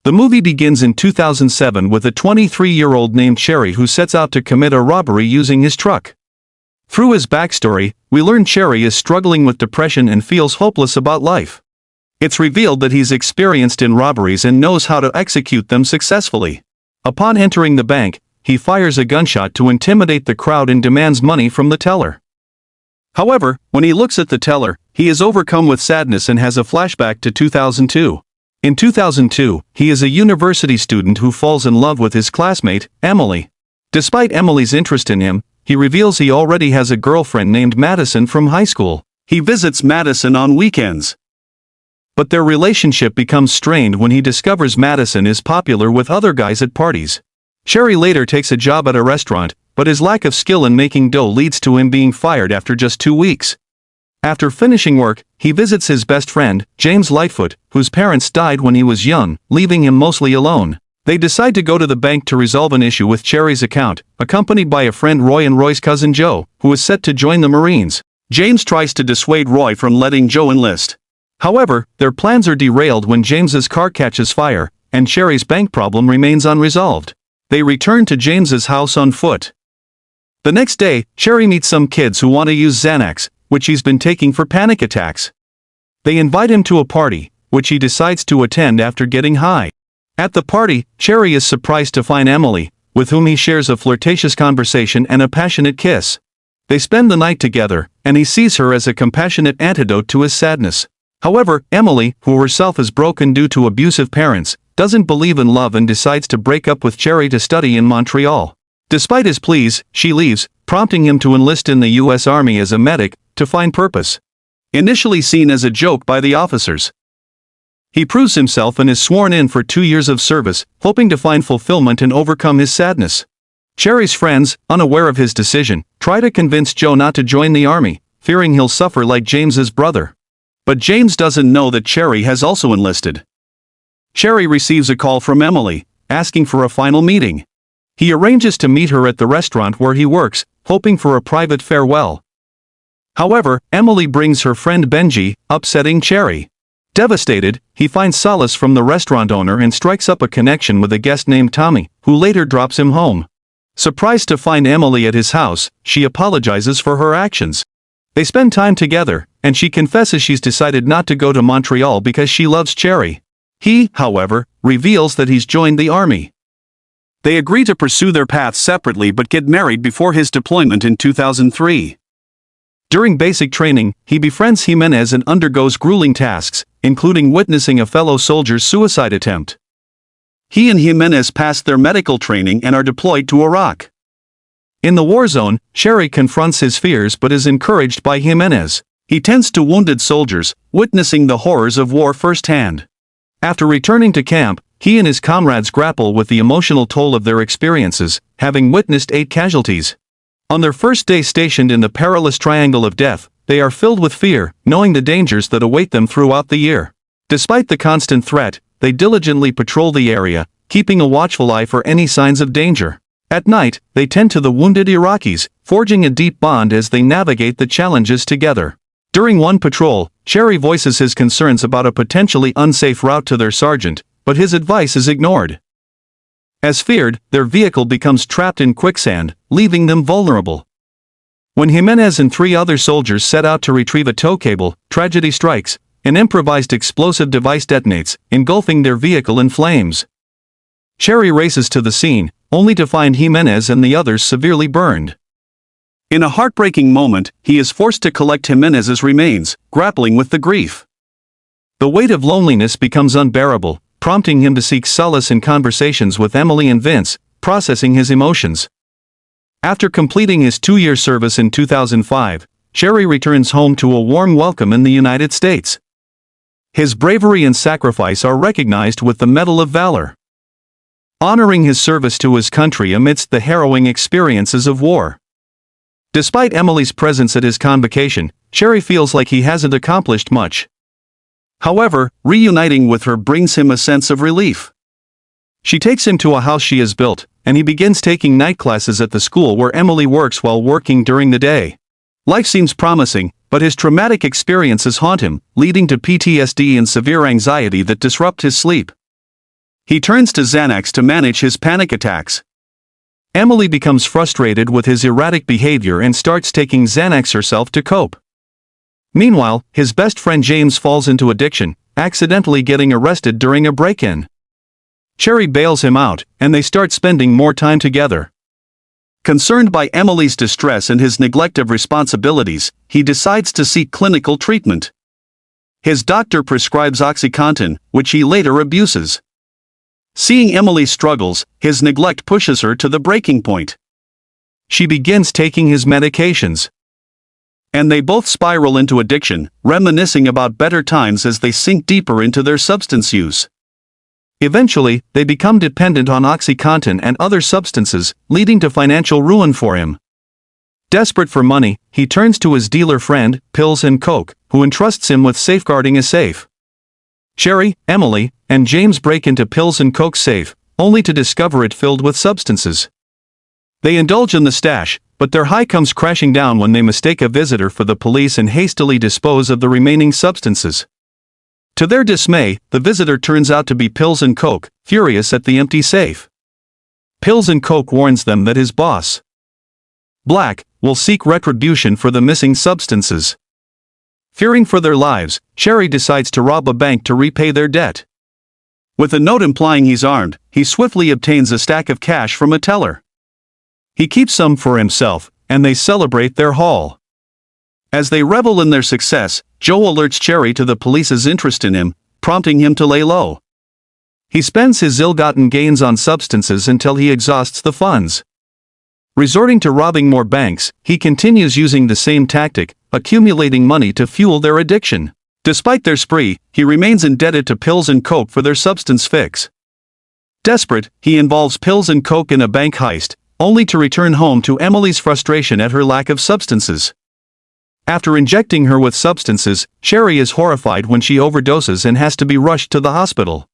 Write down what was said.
The movie begins in 2007 with a 23-year-old named Cherry who sets out to commit a robbery using his truck. Through his backstory, we learn Cherry is struggling with depression and feels hopeless about life. It's revealed that he's experienced in robberies and knows how to execute them successfully. Upon entering the bank, he fires a gunshot to intimidate the crowd and demands money from the teller. However, when he looks at the teller, he is overcome with sadness and has a flashback to 2002. In 2002, he is a university student who falls in love with his classmate, Emily. Despite Emily's interest in him, he reveals he already has a girlfriend named Madison from high school. He visits Madison on weekends. But their relationship becomes strained when he discovers Madison is popular with other guys at parties. Cherry later takes a job at a restaurant, but his lack of skill in making dough leads to him being fired after just 2 weeks. After finishing work, he visits his best friend, James Lightfoot, whose parents died when he was young, leaving him mostly alone. They decide to go to the bank to resolve an issue with Cherry's account, accompanied by a friend Roy and Roy's cousin Joe, who is set to join the Marines. James tries to dissuade Roy from letting Joe enlist. However, their plans are derailed when James's car catches fire, and Cherry's bank problem remains unresolved. They return to James's house on foot. The next day, Cherry meets some kids who want to use Xanax, which he's been taking for panic attacks. They invite him to a party, which he decides to attend after getting high. At the party, Cherry is surprised to find Emily, with whom he shares a flirtatious conversation and a passionate kiss. They spend the night together, and he sees her as a compassionate antidote to his sadness. However, Emily, who herself is broken due to abusive parents, doesn't believe in love and decides to break up with Cherry to study in Montreal. Despite his pleas, she leaves, prompting him to enlist in the U.S. Army as a medic, to find purpose. Initially seen as a joke by the officers, he proves himself and is sworn in for 2 years of service, hoping to find fulfillment and overcome his sadness. Cherry's friends, unaware of his decision, try to convince Joe not to join the army, fearing he'll suffer like James's brother. But James doesn't know that Cherry has also enlisted. Cherry receives a call from Emily, asking for a final meeting. He arranges to meet her at the restaurant where he works, hoping for a private farewell. However, Emily brings her friend Benji, upsetting Cherry. Devastated, he finds solace from the restaurant owner and strikes up a connection with a guest named Tommy, who later drops him home. Surprised to find Emily at his house, she apologizes for her actions. They spend time together, and she confesses she's decided not to go to Montreal because she loves Cherry. He, however, reveals that he's joined the army. They agree to pursue their paths separately but get married before his deployment in 2003. During basic training, he befriends Jimenez and undergoes grueling tasks, including witnessing a fellow soldier's suicide attempt. He and Jimenez pass their medical training and are deployed to Iraq. In the war zone, Cherry confronts his fears but is encouraged by Jimenez. He tends to wounded soldiers, witnessing the horrors of war firsthand. After returning to camp, he and his comrades grapple with the emotional toll of their experiences, having witnessed 8 casualties. On their first day stationed in the perilous triangle of death, they are filled with fear, knowing the dangers that await them throughout the year. Despite the constant threat, they diligently patrol the area, keeping a watchful eye for any signs of danger. At night, they tend to the wounded Iraqis, forging a deep bond as they navigate the challenges together. During one patrol, Cherry voices his concerns about a potentially unsafe route to their sergeant, but his advice is ignored. As feared, their vehicle becomes trapped in quicksand, leaving them vulnerable. When Jimenez and 3 other soldiers set out to retrieve a tow cable, tragedy strikes. An improvised explosive device detonates, engulfing their vehicle in flames. Cherry races to the scene, only to find Jimenez and the others severely burned. In a heartbreaking moment, he is forced to collect Jimenez's remains, grappling with the grief. The weight of loneliness becomes unbearable, prompting him to seek solace in conversations with Emily and Vince, processing his emotions. After completing his 2-year service in 2005, Cherry returns home to a warm welcome in the United States. His bravery and sacrifice are recognized with the Medal of Valor, honoring his service to his country amidst the harrowing experiences of war. Despite Emily's presence at his convocation, Cherry feels like he hasn't accomplished much. However, reuniting with her brings him a sense of relief. She takes him to a house she has built, and he begins taking night classes at the school where Emily works while working during the day. Life seems promising, but his traumatic experiences haunt him, leading to PTSD and severe anxiety that disrupt his sleep. He turns to Xanax to manage his panic attacks. Emily becomes frustrated with his erratic behavior and starts taking Xanax herself to cope. Meanwhile, his best friend James falls into addiction, accidentally getting arrested during a break-in. Cherry bails him out, and they start spending more time together. Concerned by Emily's distress and his neglect of responsibilities, he decides to seek clinical treatment. His doctor prescribes OxyContin, which he later abuses. Seeing Emily's struggles, his neglect pushes her to the breaking point. She begins taking his medications. And they both spiral into addiction, reminiscing about better times as they sink deeper into their substance use. Eventually, they become dependent on OxyContin and other substances, leading to financial ruin for him. Desperate for money, he turns to his dealer friend, Pills and Coke, who entrusts him with safeguarding a safe. Cherry, Emily, and James break into Pills and Coke's safe, only to discover it filled with substances. They indulge in the stash, but their high comes crashing down when they mistake a visitor for the police and hastily dispose of the remaining substances. To their dismay, the visitor turns out to be Pills and Coke, furious at the empty safe. Pills and Coke warns them that his boss, Black, will seek retribution for the missing substances. Fearing for their lives, Cherry decides to rob a bank to repay their debt. With a note implying he's armed, he swiftly obtains a stack of cash from a teller. He keeps some for himself, and they celebrate their haul. As they revel in their success, Joe alerts Cherry to the police's interest in him, prompting him to lay low. He spends his ill-gotten gains on substances until he exhausts the funds. Resorting to robbing more banks, he continues using the same tactic, accumulating money to fuel their addiction. Despite their spree, he remains indebted to Pills and Coke for their substance fix. Desperate, he involves Pills and Coke in a bank heist, only to return home to Emily's frustration at her lack of substances. After injecting her with substances, Cherry is horrified when she overdoses and has to be rushed to the hospital.